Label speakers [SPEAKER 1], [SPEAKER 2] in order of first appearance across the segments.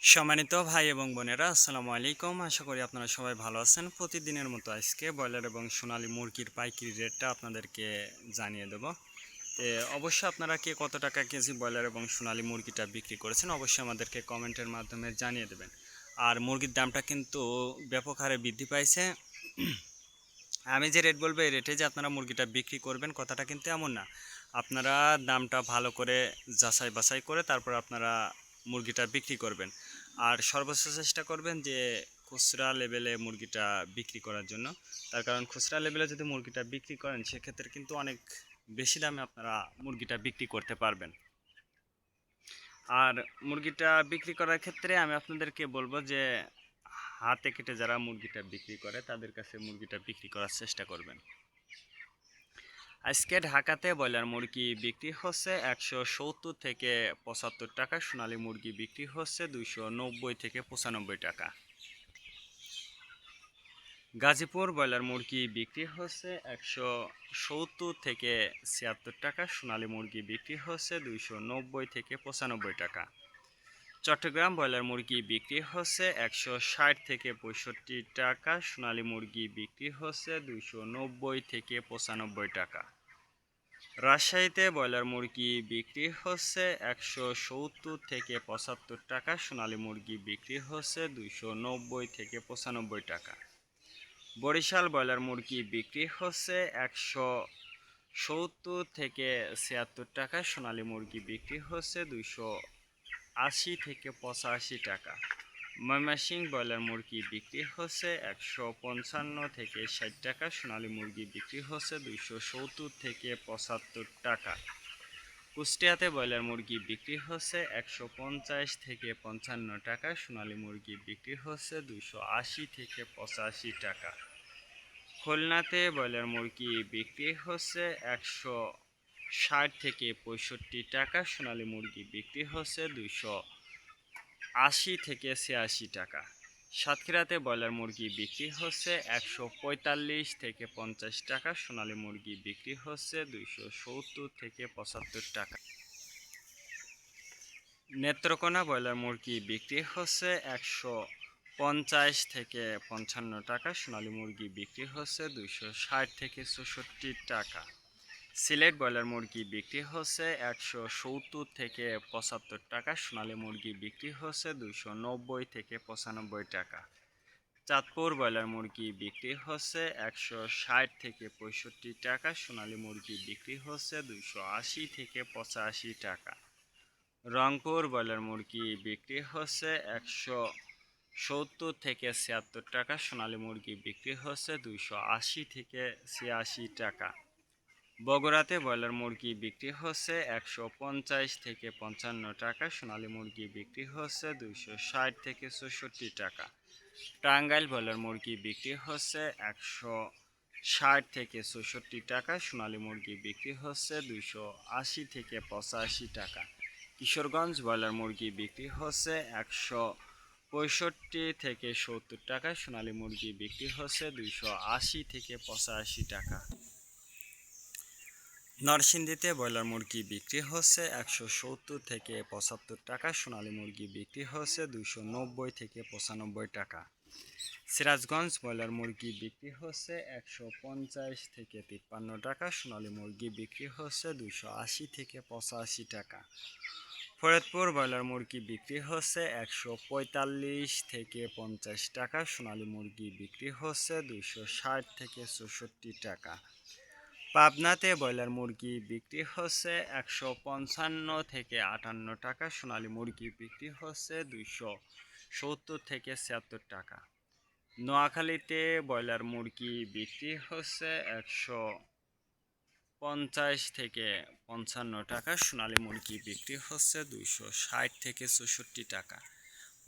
[SPEAKER 1] সম্মানিত ভাই এবং বোনেরা, আসসালামু আলাইকুম। আশা করি আপনারা সবাই ভালো আছেন। প্রতিদিনের মতো আজকে ব্রয়লার এবং সোনালী মুরগির পাইকারি রেটটা আপনাদেরকে জানিয়ে দেব। অবশ্যই আপনারা কে কত টাকা কেজি ব্রয়লার এবং সোনালী মুরগিটা বিক্রি করেছেন অবশ্যই আমাদেরকে কমেন্টের মাধ্যমে জানিয়ে দেবেন। আর মুরগির দামটা কিন্তু ব্যাপক হারে বৃদ্ধি পাইছে। আমি যে রেট বলবো এই রেটে যে আপনারা মুরগিটা বিক্রি করবেন কথাটা কিন্তু এমন না। আপনারা দামটা ভালো করে যাচাই বাছাই করে তারপর আপনারা মুরগিটা বিক্রি করবেন। আর সর্বোচ্চ চেষ্টা করবেন যে খুচরা লেভেলে মুরগিটা বিক্রি করার জন্য। তার কারণ খুচরা লেভেলে যদি মুরগিটা বিক্রি করেন সেক্ষেত্রে কিন্তু অনেক বেশি দামে আপনারা মুরগিটা বিক্রি করতে পারবেন। আর মুরগিটা বিক্রি করার ক্ষেত্রে আমি আপনাদেরকে বলবো যে হাতে কেটে যারা মুরগিটা বিক্রি করে তাদের কাছে মুরগিটা বিক্রি করার চেষ্টা করবেন। আজকে ঢাকাতে ব্রয়লার মুরগি বিক্রি হচ্ছে 170 থেকে 75 টাকা, সোনালী মুরগি বিক্রি হচ্ছে 290 থেকে 95 টাকা। গাজীপুর ব্রয়লার মুরগি বিক্রি হচ্ছে 170 থেকে 76 টাকা, সোনালী মুরগি বিক্রি হচ্ছে 290 থেকে 95 টাকা। চট্টগ্রাম ব্রয়লার মুরগি বিক্রি হচ্ছে 160 থেকে 65 টাকা, সোনালী মুরগি বিক্রি হচ্ছে 290 থেকে 95 টাকা। রাজশাহীতে ব্রয়লার মুরগি বিক্রি হচ্ছে 170 থেকে 75 টাকা, সোনালী মুরগি বিক্রি হচ্ছে 290 থেকে 95 টাকা। বরিশাল ব্রয়লার মুরগি বিক্রি হচ্ছে 170 থেকে 76 টাকা, সোনালী মুরগি বিক্রি হচ্ছে 280 থেকে 85 টাকা। ময়মনসিংহ ব্রয়লার মুরগি বিক্রি হচ্ছে 155 থেকে 60 টাকা, সোনালী মুরগি বিক্রি হচ্ছে 270 থেকে 75 টাকা। কুষ্টিয়াতে ব্রয়লার মুরগি বিক্রি হচ্ছে 150 থেকে 55 টাকা, সোনালী মুরগি বিক্রি হচ্ছে 280 থেকে 85 টাকা। খুলনাতে ব্রয়লার মুরগি বিক্রি হচ্ছে 160 থেকে 65 টাকা, সোনালী মুরগি বিক্রি হচ্ছে 280 থেকে 86 টাকা। সাতক্ষীরাতে ব্রয়লার মুরগি বিক্রি হচ্ছে 145 থেকে 50 টাকা, সোনালী মুরগি বিক্রি হচ্ছে 270 থেকে 75 টাকা। নেত্রকোনা ব্রয়লার মুরগি বিক্রি হচ্ছে 150 থেকে 55 টাকা, সোনালী মুরগি বিক্রি হচ্ছে 260 থেকে 64 টাকা। সিলেট ব্রয়লার মুরগি বিক্রি হচ্ছে 170 থেকে 75 টাকা, সোনালী মুরগি বিক্রি হচ্ছে 290 থেকে 95 টাকা। চাঁদপুর ব্রয়লার মুরগি বিক্রি হচ্ছে 160 থেকে 65 টাকা, সোনালী মুরগি বিক্রি হচ্ছে 280 থেকে 85 টাকা। রংপুর ব্রয়লার মুরগি বিক্রি হচ্ছে 170 থেকে 76 টাকা, সোনালী মুরগি বিক্রি হচ্ছে 280 থেকে 86 টাকা। বগুড়াতে ব্রয়লার মুরগি বিক্রি হচ্ছে 150 থেকে 55 টাকা, সোনালী মুরগি বিক্রি হচ্ছে 260 থেকে 64 টাকা। টাঙ্গাইল ব্রয়লার মুরগি বিক্রি হচ্ছে 160 থেকে 64 টাকা, সোনালী মুরগি বিক্রি হচ্ছে 280 থেকে 85 টাকা। কিশোরগঞ্জ ব্রয়লার মুরগি বিক্রি হচ্ছে 165 থেকে 70 টাকা, সোনালী মুরগি বিক্রি হচ্ছে 280 থেকে 85 টাকা। নরসিংদীতে ব্রয়লার মুরগি বিক্রি হচ্ছে 170 থেকে 75 টাকা, সোনালী মুরগি বিক্রি হচ্ছে 290 থেকে 95 টাকা। সিরাজগঞ্জ ব্রয়লার মুরগি বিক্রি হচ্ছে 150 থেকে 53 টাকা, সোনালী মুরগি বিক্রি হচ্ছে 280 থেকে 85 টাকা। ফরিদপুর ব্রয়লার মুরগি বিক্রি হচ্ছে 145 থেকে 50 টাকা, সোনালী মুরগি বিক্রি হচ্ছে 260 থেকে 64 টাকা। পাবনাতে ব্রয়লার মুরগি বিক্রি হচ্ছে 155 থেকে 58 টাকা, সোনালী মুরগি বিক্রি হচ্ছে 270 থেকে 76 টাকা। নোয়াখালীতে ব্রয়লার মুরগি বিক্রি হচ্ছে 150 থেকে 55 টাকা, সোনালী মুরগি বিক্রি হচ্ছে 260 থেকে 64 টাকা।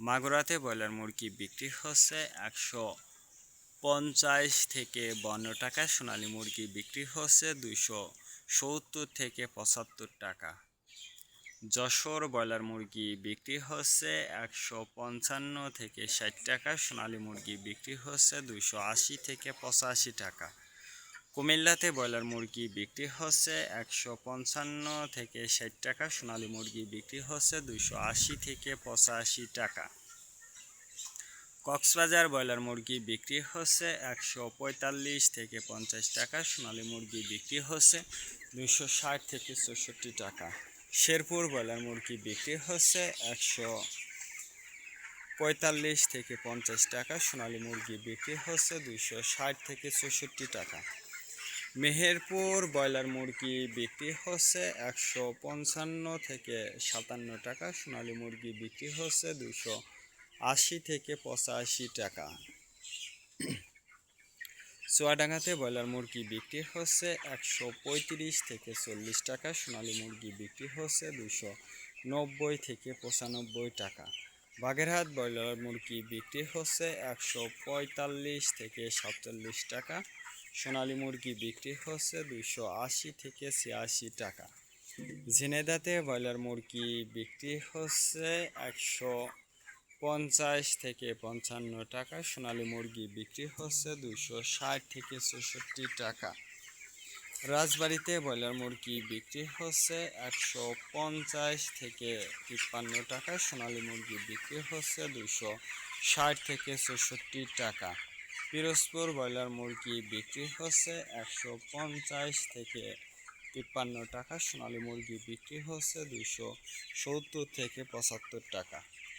[SPEAKER 1] মাগুরাতে ব্রয়লার মুরগি বিক্রি হচ্ছে 150 থেকে 52 টাকা, সোনালী মুরগি বিক্রি হচ্ছে 270 থেকে 75 টাকা। যশোর ব্রয়লার মুরগি বিক্রি হচ্ছে 155 থেকে 60 টাকা, সোনালী মুরগি বিক্রি হচ্ছে 280 থেকে 85 টাকা। কুমিল্লাতে ব্রয়লার মুরগি বিক্রি হচ্ছে 155 থেকে 60 টাকা, সোনালী মুরগি বিক্রি হচ্ছে 280 থেকে 85 টাকা। কক্সবাজার ব্রয়লার মুরগি বিক্রি হচ্ছে 145 থেকে 50 টাকা, সোনালী মুরগি বিক্রি হচ্ছে 260 থেকে 64 টাকা। শেরপুর ব্রয়লার মুরগি বিক্রি হচ্ছে 145 থেকে 50 টাকা, সোনালী মুরগি বিক্রি হচ্ছে 260 থেকে 64 টাকা। মেহেরপুর ব্রয়লার মুরগি বিক্রি হচ্ছে 155 থেকে 57 টাকা, সোনালী মুরগি বিক্রি হচ্ছে 280 থেকে 85 টাকা। চুয়াডাঙ্গাতে ব্রয়লার মুরগি বিক্রি হচ্ছে 135 থেকে 40 টাকা, সোনালী মুরগি বিক্রি হচ্ছে 290 থেকে 95 টাকা। বাগেরহাট ব্রয়লার মুরগি বিক্রি হচ্ছে 145 থেকে 47 টাকা, সোনালী মুরগি বিক্রি হচ্ছে 280 থেকে 86 টাকা। ঝিনাইদহে ব্রয়লার মুরগি বিক্রি হচ্ছে 150 থেকে 55 টাকা, সোনালী মুরগি বিক্রি হচ্ছে 260 থেকে 64 টাকা। রাজবাড়িতে ব্রয়লার মুরগি বিক্রি হচ্ছে 150 থেকে 53 টাকা, সোনালী মুরগি বিক্রি হচ্ছে 260 থেকে 64 টাকা। পিরোজপুর ব্রয়লার মুরগি বিক্রি হচ্ছে 150 থেকে 53 টাকা, সোনালী মুরগি বিক্রি হচ্ছে 270 থেকে 75 টাকা।